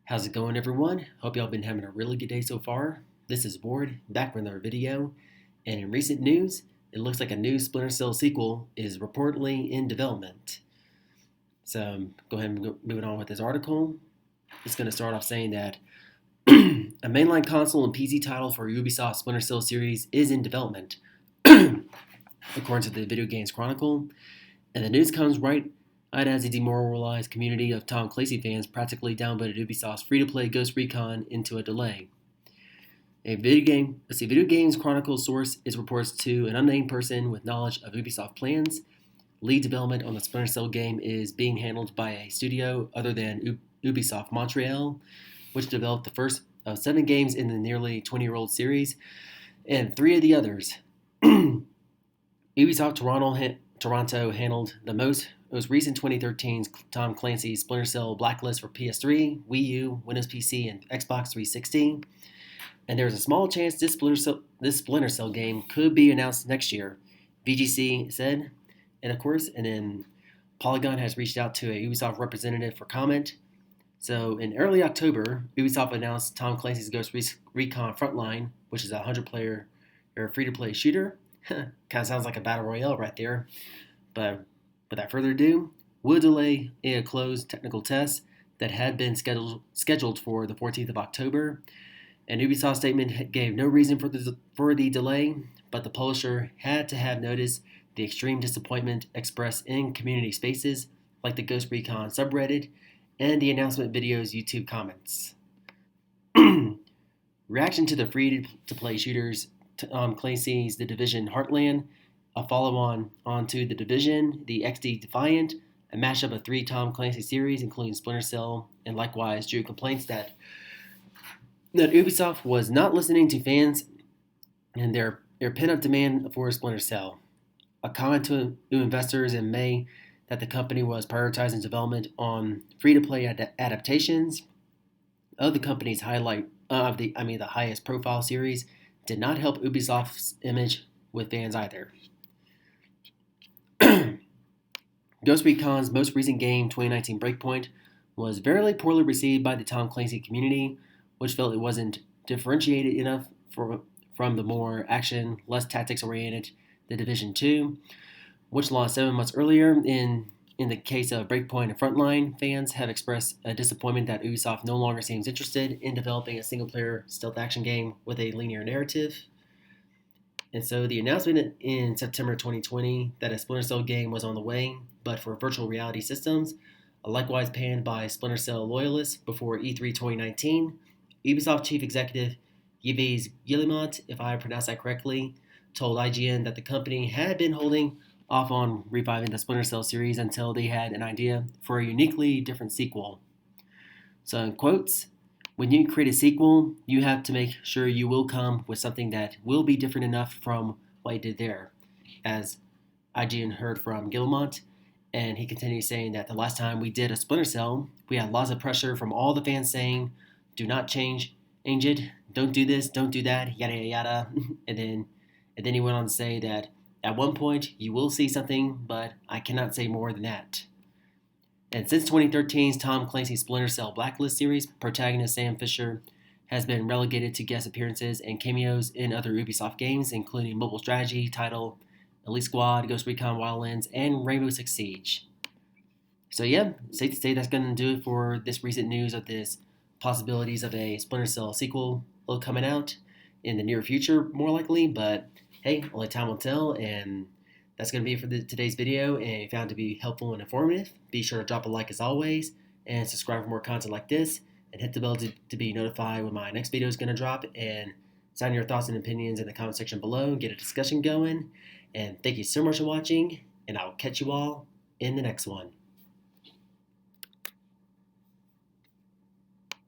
How's it going, everyone? Hope y'all been having a really good day so far. This is Ward, back with another video. And in recent news, it looks like a new Splinter Cell sequel is reportedly in development. So go ahead and move it on with this article. It's going to start off saying that a mainline console and PC title for Ubisoft Splinter Cell series is in development, according to the Video Games Chronicle. And the news comes right as the demoralized community of Tom Clancy fans practically downvoted Ubisoft's free-to-play Ghost Recon into a delay. Video Games Chronicle source is reports to an unnamed person with knowledge of Ubisoft plans. Lead development on the Splinter Cell game is being handled by a studio other than Ubisoft Montreal, which developed the first of 7 games in the nearly 20-year-old series, and 3 of the others. Ubisoft Toronto handled the most recent 2013's Tom Clancy's Splinter Cell Blacklist for PS3, Wii U, Windows PC, and Xbox 360. And there's a small chance this Splinter Cell game could be announced next year, VGC said. And then Polygon has reached out to a Ubisoft representative for comment. So in early October, Ubisoft announced Tom Clancy's Ghost Recon Frontline, which is a 100-player free-to-play shooter. Kind of sounds like a battle royale right there. But without further ado, will delay a closed technical test that had been scheduled for the 14th of October. An Ubisoft statement gave no reason for the delay, but the publisher had to have noticed the extreme disappointment expressed in community spaces like the Ghost Recon subreddit and the announcement video's YouTube comments. Reaction to the free-to-play shooters Tom Clancy's The Division Heartland, a follow-on onto The Division, the XD Defiant, a mashup of 3 Tom Clancy series, including Splinter Cell, and likewise drew complaints that Ubisoft was not listening to fans and their pent-up demand for Splinter Cell. A comment to investors in May that the company was prioritizing development on free-to-play adaptations of the company's the highest profile series did not help Ubisoft's image with fans either. Ghost Recon's most recent game, 2019 Breakpoint, was very poorly received by the Tom Clancy community, which felt it wasn't differentiated enough from the more action, less tactics-oriented The Division 2, which launched 7 months earlier. In the case of Breakpoint and Frontline, fans have expressed a disappointment that Ubisoft no longer seems interested in developing a single-player stealth action game with a linear narrative. And so the announcement in September 2020 that a Splinter Cell game was on the way, but for virtual reality systems, likewise panned by Splinter Cell loyalists before E3 2019, Ubisoft chief executive Yves Guillemot, if I pronounced that correctly, told IGN that the company had been holding off on reviving the Splinter Cell series until they had an idea for a uniquely different sequel. So in quotes, when you create a sequel, you have to make sure you will come with something that will be different enough from what you did there, as IGN heard from Guillemot. And he continues saying that the last time we did a Splinter Cell, we had lots of pressure from all the fans saying, do not change it, don't do this, don't do that, yada yada yada. and then he went on to say that at one point you will see something, but I cannot say more than that. And since 2013's Tom Clancy's Splinter Cell Blacklist series, protagonist Sam Fisher has been relegated to guest appearances and cameos in other Ubisoft games, including mobile strategy title Elite Squad, Ghost Recon Wildlands, and Rainbow Six Siege. So yeah, safe to say that's going to do it for this recent news of this possibilities of a Splinter Cell sequel coming out in the near future, more likely. But hey, only time will tell, and that's going to be it for today's video. And if you found it to be helpful and informative, be sure to drop a like as always, and subscribe for more content like this, and hit the bell to be notified when my next video is going to drop, and sign your thoughts and opinions in the comment section below and get a discussion going. And thank you so much for watching, and I'll catch you all in the next one.